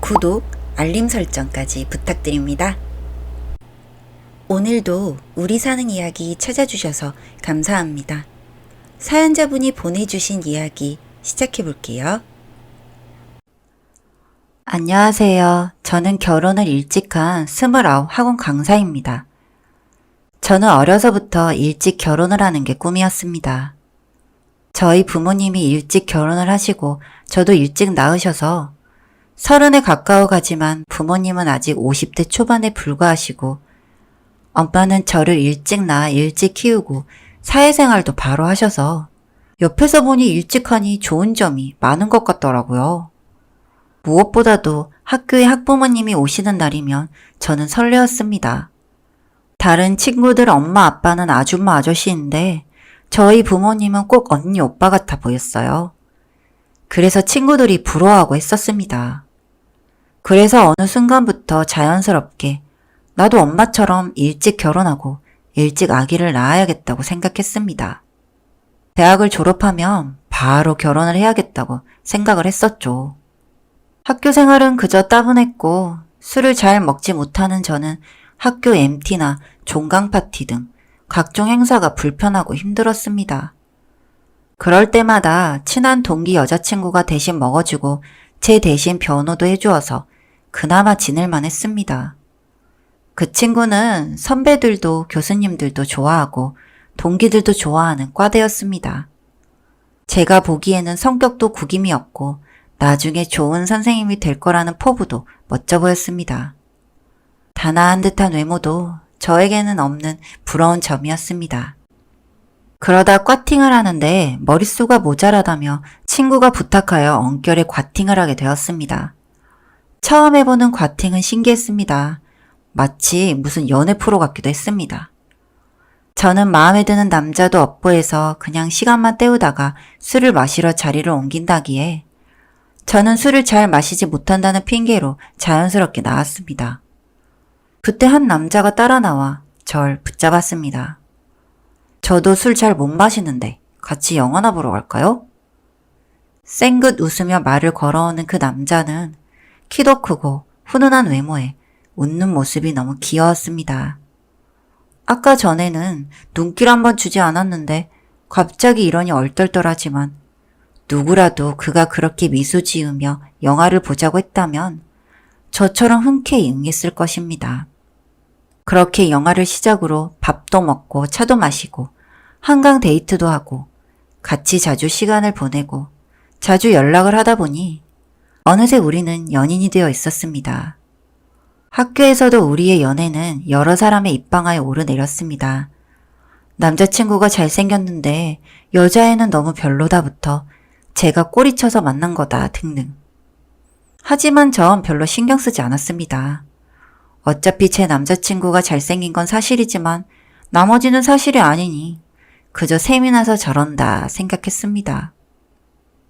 구독, 알림 설정까지 부탁드립니다. 오늘도 우리 사는 이야기 찾아주셔서 감사합니다. 사연자분이 보내주신 이야기 시작해 볼게요. 안녕하세요. 저는 결혼을 일찍 한 29 학원 강사입니다. 저는 어려서부터 일찍 결혼을 하는 게 꿈이었습니다. 저희 부모님이 일찍 결혼을 하시고 저도 일찍 낳으셔서 30에 가까워 가지만 부모님은 아직 50대 초반에 불과하시고 엄마는 저를 일찍 낳아 일찍 키우고 사회생활도 바로 하셔서 옆에서 보니 일찍 하니 좋은 점이 많은 것 같더라고요. 무엇보다도 학교에 학부모님이 오시는 날이면 저는 설레었습니다. 다른 친구들 엄마 아빠는 아줌마 아저씨인데 저희 부모님은 꼭 언니 오빠 같아 보였어요. 그래서 친구들이 부러워하고 했었습니다. 그래서 어느 순간부터 자연스럽게 나도 엄마처럼 일찍 결혼하고 일찍 아기를 낳아야겠다고 생각했습니다. 대학을 졸업하면 바로 결혼을 해야겠다고 생각을 했었죠. 학교 생활은 그저 따분했고 술을 잘 먹지 못하는 저는 학교 MT나 종강 파티 등 각종 행사가 불편하고 힘들었습니다. 그럴 때마다 친한 동기 여자친구가 대신 먹어주고 제 대신 변호도 해주어서 그나마 지낼만 했습니다. 그 친구는 선배들도 교수님들도 좋아하고 동기들도 좋아하는 과대였습니다. 제가 보기에는 성격도 구김이었고 나중에 좋은 선생님이 될 거라는 포부도 멋져 보였습니다. 단아한 듯한 외모도 저에게는 없는 부러운 점이었습니다. 그러다 과팅을 하는데 머릿수가 모자라다며 친구가 부탁하여 엉결에 과팅을 하게 되었습니다. 처음 해보는 과팅은 신기했습니다. 마치 무슨 연애 프로 같기도 했습니다. 저는 마음에 드는 남자도 없고해서 그냥 시간만 때우다가 술을 마시러 자리를 옮긴다기에 저는 술을 잘 마시지 못한다는 핑계로 자연스럽게 나왔습니다. 그때 한 남자가 따라 나와 절 붙잡았습니다. 저도 술 잘 못 마시는데 같이 영화나 보러 갈까요? 쌩긋 웃으며 말을 걸어오는 그 남자는 키도 크고 훈훈한 외모에 웃는 모습이 너무 귀여웠습니다. 아까 전에는 눈길 한번 주지 않았는데 갑자기 이러니 얼떨떨하지만 누구라도 그가 그렇게 미소 지으며 영화를 보자고 했다면 저처럼 흔쾌히 응했을 것입니다. 그렇게 영화를 시작으로 밥도 먹고 차도 마시고 한강 데이트도 하고 같이 자주 시간을 보내고 자주 연락을 하다 보니 어느새 우리는 연인이 되어 있었습니다. 학교에서도 우리의 연애는 여러 사람의 입방아에 오르내렸습니다. 남자친구가 잘생겼는데 여자애는 너무 별로다부터 제가 꼬리쳐서 만난 거다 등등. 하지만 전 별로 신경 쓰지 않았습니다. 어차피 제 남자친구가 잘생긴 건 사실이지만 나머지는 사실이 아니니 그저 셈이 나서 저런다 생각했습니다.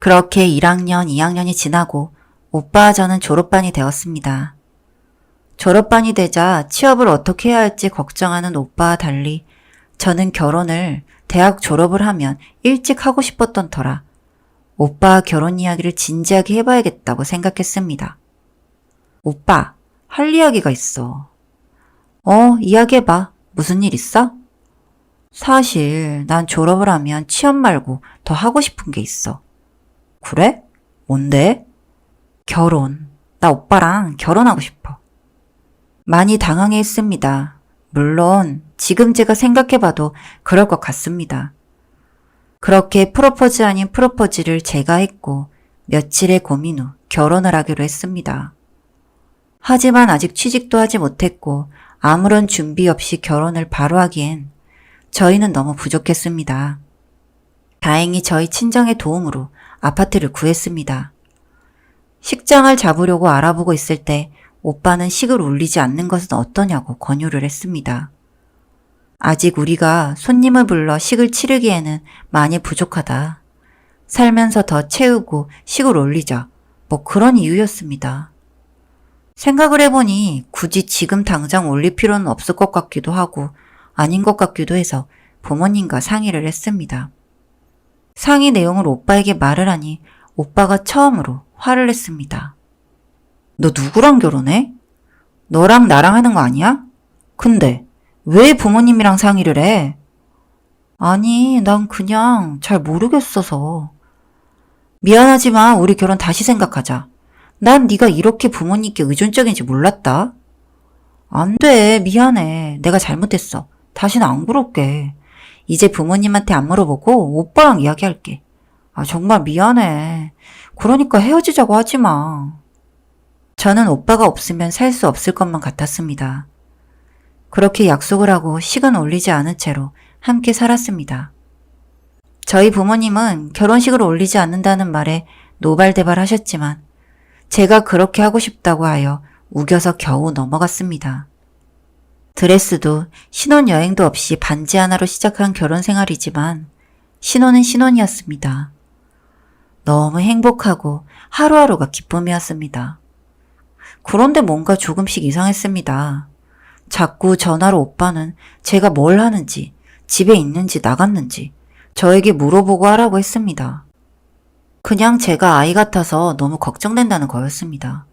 그렇게 1학년, 2학년이 지나고 오빠와 저는 졸업반이 되었습니다. 졸업반이 되자 취업을 어떻게 해야 할지 걱정하는 오빠와 달리 저는 결혼을 대학 졸업을 하면 일찍 하고 싶었던 터라 오빠와 결혼 이야기를 진지하게 해봐야겠다고 생각했습니다. 오빠, 할 이야기가 있어. 이야기해봐. 무슨 일 있어? 사실 난 졸업을 하면 취업 말고 더 하고 싶은 게 있어. 그래? 뭔데? 결혼. 나 오빠랑 결혼하고 싶어. 많이 당황해 했습니다. 물론 지금 제가 생각해봐도 그럴 것 같습니다. 그렇게 프로포즈 아닌 프로포즈를 제가 했고 며칠의 고민 후 결혼을 하기로 했습니다. 하지만 아직 취직도 하지 못했고 아무런 준비 없이 결혼을 바로 하기엔 저희는 너무 부족했습니다. 다행히 저희 친정의 도움으로 아파트를 구했습니다. 식장을 잡으려고 알아보고 있을 때 오빠는 식을 올리지 않는 것은 어떠냐고 권유를 했습니다. 아직 우리가 손님을 불러 식을 치르기에는 많이 부족하다. 살면서 더 채우고 식을 올리자. 뭐 그런 이유였습니다. 생각을 해보니 굳이 지금 당장 올릴 필요는 없을 것 같기도 하고 아닌 것 같기도 해서 부모님과 상의를 했습니다. 상의 내용을 오빠에게 말을 하니 오빠가 처음으로 화를 냈습니다. 너 누구랑 결혼해? 너랑 나랑 하는 거 아니야? 근데 왜 부모님이랑 상의를 해? 아니, 난 그냥 잘 모르겠어서. 미안하지만 우리 결혼 다시 생각하자. 난 네가 이렇게 부모님께 의존적인지 몰랐다. 안 돼, 미안해. 내가 잘못했어. 다시는 안 그럴게. 이제 부모님한테 안 물어보고 오빠랑 이야기할게. 아, 정말 미안해. 그러니까 헤어지자고 하지 마. 저는 오빠가 없으면 살 수 없을 것만 같았습니다. 그렇게 약속을 하고 식은 올리지 않은 채로 함께 살았습니다. 저희 부모님은 결혼식을 올리지 않는다는 말에 노발대발 하셨지만 제가 그렇게 하고 싶다고 하여 우겨서 겨우 넘어갔습니다. 드레스도 신혼여행도 없이 반지 하나로 시작한 결혼 생활이지만 신혼은 신혼이었습니다. 너무 행복하고 하루하루가 기쁨이었습니다. 그런데 뭔가 조금씩 이상했습니다. 자꾸 전화로 오빠는 제가 뭘 하는지, 집에 있는지 나갔는지 저에게 물어보고 하라고 했습니다. 그냥 제가 아이 같아서 너무 걱정된다는 거였습니다.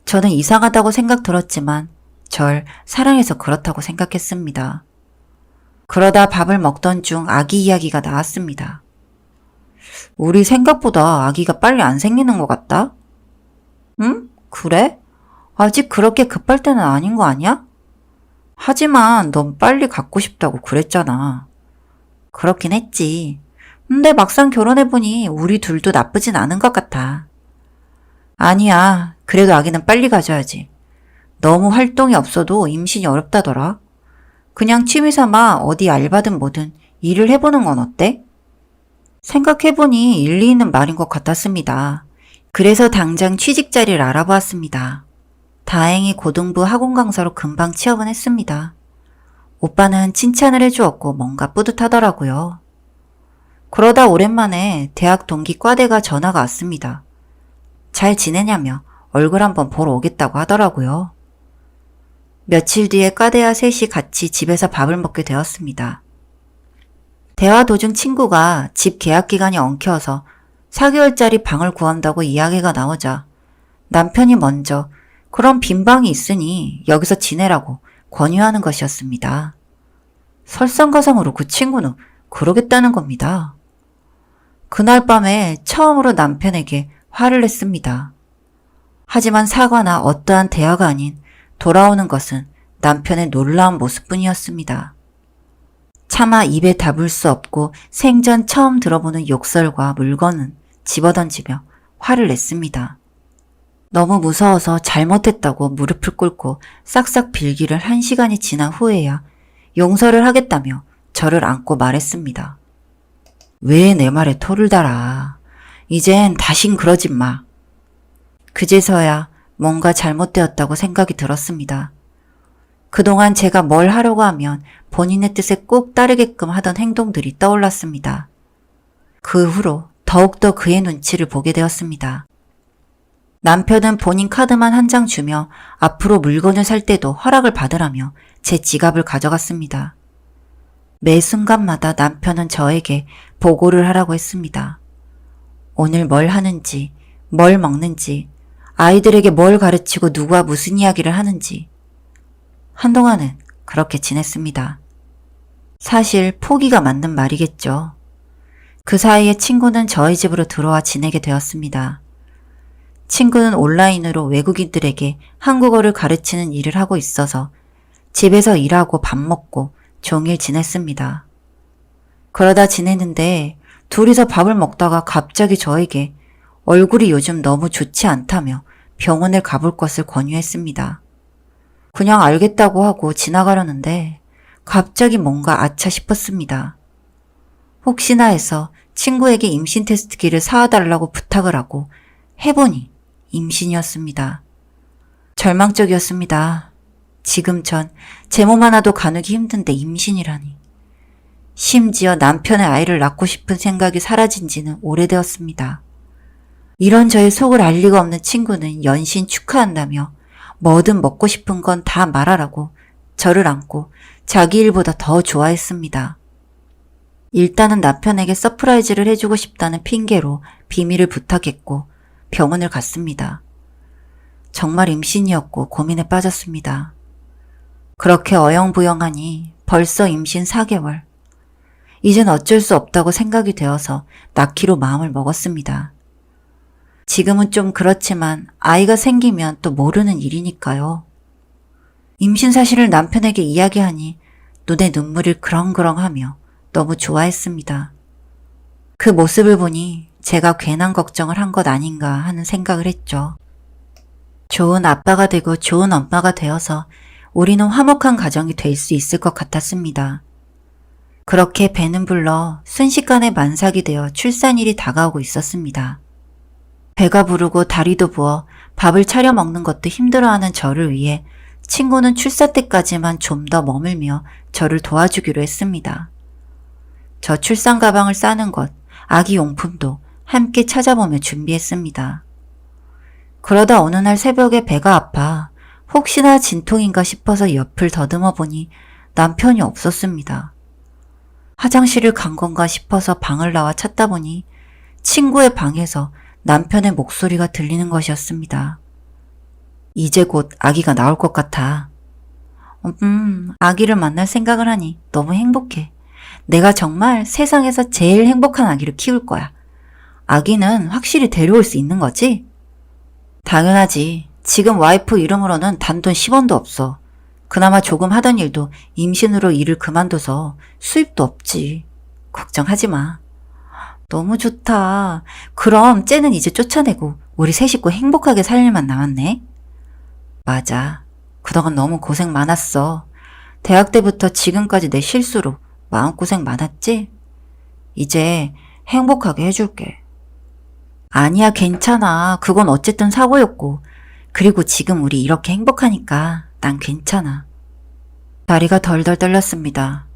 저는 이상하다고 생각 들었지만 절 사랑해서 그렇다고 생각했습니다. 그러다 밥을 먹던 중 아기 이야기가 나왔습니다. 우리 생각보다 아기가 빨리 안 생기는 것 같다? 응? 그래? 아직 그렇게 급할 때는 아닌 거 아니야? 하지만 넌 빨리 갖고 싶다고 그랬잖아. 그렇긴 했지. 근데 막상 결혼해보니 우리 둘도 나쁘진 않은 것 같아. 아니야. 그래도 아기는 빨리 가져야지. 너무 활동이 없어도 임신이 어렵다더라. 그냥 취미삼아 어디 알바든 뭐든 일을 해보는 건 어때? 생각해보니 일리 있는 말인 것 같았습니다. 그래서 당장 취직 자리를 알아보았습니다. 다행히 고등부 학원 강사로 금방 취업은 했습니다. 오빠는 칭찬을 해주었고 뭔가 뿌듯하더라고요. 그러다 오랜만에 대학 동기 과대가 전화가 왔습니다. 잘 지내냐며 얼굴 한번 보러 오겠다고 하더라고요. 며칠 뒤에 과대와 셋이 같이 집에서 밥을 먹게 되었습니다. 대화 도중 친구가 집 계약 기간이 엉켜서 4개월짜리 방을 구한다고 이야기가 나오자 남편이 먼저 그럼 빈 방이 있으니 여기서 지내라고 권유하는 것이었습니다. 설상가상으로 그 친구는 그러겠다는 겁니다. 그날 밤에 처음으로 남편에게 화를 냈습니다. 하지만 사과나 어떠한 대화가 아닌 돌아오는 것은 남편의 놀라운 모습뿐이었습니다. 차마 입에 담을 수 없고 생전 처음 들어보는 욕설과 물건은 집어던지며 화를 냈습니다. 너무 무서워서 잘못했다고 무릎을 꿇고 싹싹 빌기를 1시간이 지난 후에야 용서를 하겠다며 저를 안고 말했습니다. 왜 내 말에 토를 달아. 이젠 다신 그러지 마. 그제서야 뭔가 잘못되었다고 생각이 들었습니다. 그동안 제가 뭘 하려고 하면 본인의 뜻에 꼭 따르게끔 하던 행동들이 떠올랐습니다. 그 후로 더욱더 그의 눈치를 보게 되었습니다. 남편은 본인 카드만 한 장 주며 앞으로 물건을 살 때도 허락을 받으라며 제 지갑을 가져갔습니다. 매 순간마다 남편은 저에게 보고를 하라고 했습니다. 오늘 뭘 하는지, 뭘 먹는지, 아이들에게 뭘 가르치고 누구와 무슨 이야기를 하는지. 한동안은 그렇게 지냈습니다. 사실 포기가 맞는 말이겠죠. 그 사이에 친구는 저희 집으로 들어와 지내게 되었습니다. 친구는 온라인으로 외국인들에게 한국어를 가르치는 일을 하고 있어서 집에서 일하고 밥 먹고 종일 지냈습니다. 그러다 지냈는데 둘이서 밥을 먹다가 갑자기 저에게 얼굴이 요즘 너무 좋지 않다며 병원을 가볼 것을 권유했습니다. 그냥 알겠다고 하고 지나가려는데 갑자기 뭔가 아차 싶었습니다. 혹시나 해서 친구에게 임신 테스트기를 사와달라고 부탁을 하고 해보니 임신이었습니다. 절망적이었습니다. 지금 전 제 몸 하나도 가누기 힘든데 임신이라니. 심지어 남편의 아이를 낳고 싶은 생각이 사라진 지는 오래되었습니다. 이런 저의 속을 알 리가 없는 친구는 연신 축하한다며 뭐든 먹고 싶은 건 다 말하라고 저를 안고 자기 일보다 더 좋아했습니다. 일단은 남편에게 서프라이즈를 해주고 싶다는 핑계로 비밀을 부탁했고 병원을 갔습니다. 정말 임신이었고 고민에 빠졌습니다. 그렇게 어영부영하니 벌써 임신 4개월. 이젠 어쩔 수 없다고 생각이 되어서 낳기로 마음을 먹었습니다. 지금은 좀 그렇지만 아이가 생기면 또 모르는 일이니까요. 임신 사실을 남편에게 이야기하니 눈에 눈물이 그렁그렁하며 너무 좋아했습니다. 그 모습을 보니 제가 괜한 걱정을 한 것 아닌가 하는 생각을 했죠. 좋은 아빠가 되고 좋은 엄마가 되어서 우리는 화목한 가정이 될 수 있을 것 같았습니다. 그렇게 배는 불러 순식간에 만삭이 되어 출산일이 다가오고 있었습니다. 배가 부르고 다리도 부어 밥을 차려 먹는 것도 힘들어하는 저를 위해 친구는 출산 때까지만 좀 더 머물며 저를 도와주기로 했습니다. 저 출산 가방을 싸는 것, 아기 용품도 함께 찾아보며 준비했습니다. 그러다 어느 날 새벽에 배가 아파 혹시나 진통인가 싶어서 옆을 더듬어 보니 남편이 없었습니다. 화장실을 간 건가 싶어서 방을 나와 찾다 보니 친구의 방에서 남편의 목소리가 들리는 것이었습니다. 이제 곧 아기가 나올 것 같아. 아기를 만날 생각을 하니 너무 행복해. 내가 정말 세상에서 제일 행복한 아기를 키울 거야. 아기는 확실히 데려올 수 있는 거지? 당연하지. 지금 와이프 이름으로는 단돈 10원도 없어. 그나마 조금 하던 일도 임신으로 일을 그만둬서 수입도 없지. 걱정하지 마. 너무 좋다. 그럼 쟤는 이제 쫓아내고 우리 세 식구 행복하게 살 일만 남았네. 맞아. 그동안 너무 고생 많았어. 대학 때부터 지금까지 내 실수로 마음고생 많았지? 이제 행복하게 해줄게. 아니야, 괜찮아. 그건 어쨌든 사고였고. 그리고 지금 우리 이렇게 행복하니까 난 괜찮아. 다리가 덜덜 떨렸습니다.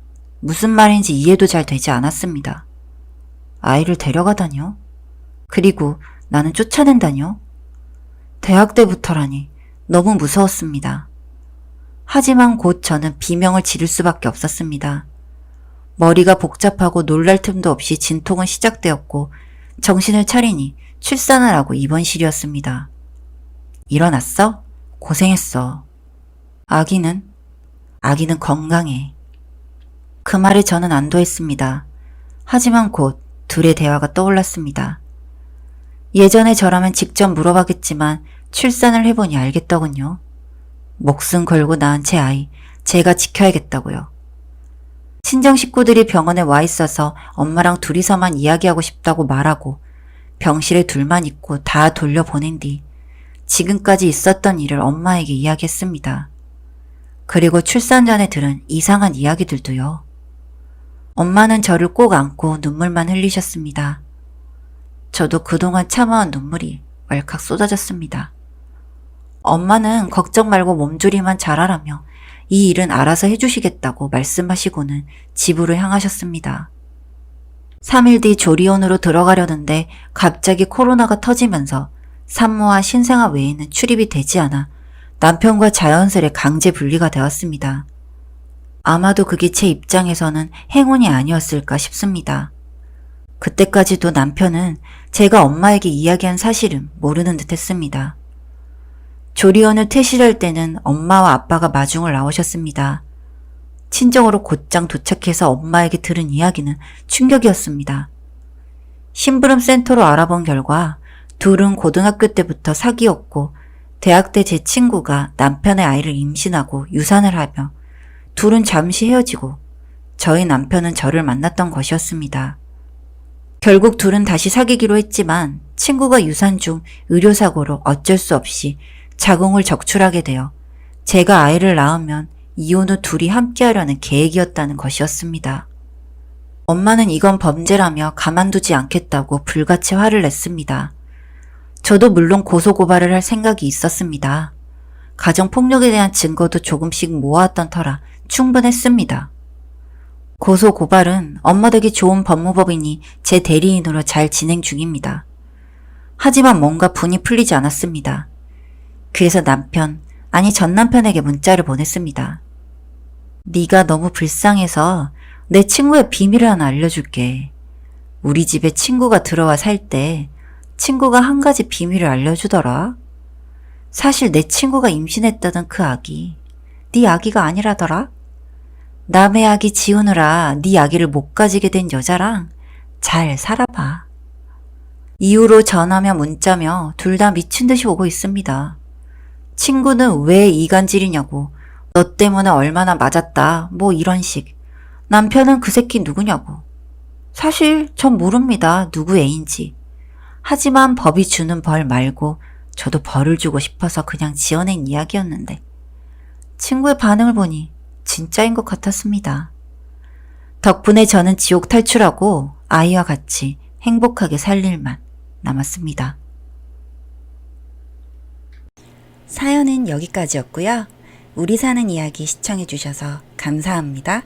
무슨 말인지 이해도 잘 되지 않았습니다. 아이를 데려가다뇨? 그리고 나는 쫓아낸다뇨? 대학 때부터라니 너무 무서웠습니다. 하지만 곧 저는 비명을 지를 수밖에 없었습니다. 머리가 복잡하고 놀랄 틈도 없이 진통은 시작되었고 정신을 차리니 출산을 하고 입원실이었습니다. 일어났어? 고생했어. 아기는 건강해. 그 말에 저는 안도했습니다. 하지만 곧 둘의 대화가 떠올랐습니다. 예전에 저라면 직접 물어봤겠지만 출산을 해보니 알겠더군요. 목숨 걸고 낳은 제 아이, 제가 지켜야겠다고요. 친정 식구들이 병원에 와 있어서 엄마랑 둘이서만 이야기하고 싶다고 말하고 병실에 둘만 있고 다 돌려보낸 뒤 지금까지 있었던 일을 엄마에게 이야기했습니다. 그리고 출산 전에 들은 이상한 이야기들도요. 엄마는 저를 꼭 안고 눈물만 흘리셨습니다. 저도 그동안 참아온 눈물이 왈칵 쏟아졌습니다. 엄마는 걱정 말고 몸조리만 잘하라며 이 일은 알아서 해주시겠다고 말씀하시고는 집으로 향하셨습니다. 3일 뒤 조리원으로 들어가려는데 갑자기 코로나가 터지면서 산모와 신생아 외에는 출입이 되지 않아 남편과 자연스레 강제 분리가 되었습니다. 아마도 그게 제 입장에서는 행운이 아니었을까 싶습니다. 그때까지도 남편은 제가 엄마에게 이야기한 사실은 모르는 듯 했습니다. 조리원을 퇴실할 때는 엄마와 아빠가 마중을 나오셨습니다. 친정으로 곧장 도착해서 엄마에게 들은 이야기는 충격이었습니다. 심부름 센터로 알아본 결과 둘은 고등학교 때부터 사귀었고 대학 때 제 친구가 남편의 아이를 임신하고 유산을 하며 둘은 잠시 헤어지고 저희 남편은 저를 만났던 것이었습니다. 결국 둘은 다시 사귀기로 했지만 친구가 유산 중 의료사고로 어쩔 수 없이 자궁을 적출하게 되어 제가 아이를 낳으면 이혼 후 둘이 함께하려는 계획이었다는 것이었습니다. 엄마는 이건 범죄라며 가만두지 않겠다고 불같이 화를 냈습니다. 저도 물론 고소고발을 할 생각이 있었습니다. 가정폭력에 대한 증거도 조금씩 모아왔던 터라 충분했습니다. 고소고발은 엄마 되기 좋은 법무법인이 제 대리인으로 잘 진행 중입니다. 하지만 뭔가 분이 풀리지 않았습니다. 그래서 전 남편에게 문자를 보냈습니다. 네가 너무 불쌍해서 내 친구의 비밀을 하나 알려줄게. 우리 집에 친구가 들어와 살 때 친구가 한 가지 비밀을 알려주더라. 사실 내 친구가 임신했다던 그 아기, 네 아기가 아니라더라? 남의 아기 지우느라 네 아기를 못 가지게 된 여자랑 잘 살아봐. 이후로 전화며 문자며 둘 다 미친 듯이 오고 있습니다. 친구는 왜 이간질이냐고, 너 때문에 얼마나 맞았다, 뭐 이런 식. 남편은 그 새끼 누구냐고. 사실 전 모릅니다, 누구 애인지. 하지만 법이 주는 벌 말고 저도 벌을 주고 싶어서 그냥 지어낸 이야기였는데 친구의 반응을 보니 진짜인 것 같았습니다. 덕분에 저는 지옥 탈출하고 아이와 같이 행복하게 살 일만 남았습니다. 사연은 여기까지였고요. 우리 사는 이야기 시청해주셔서 감사합니다.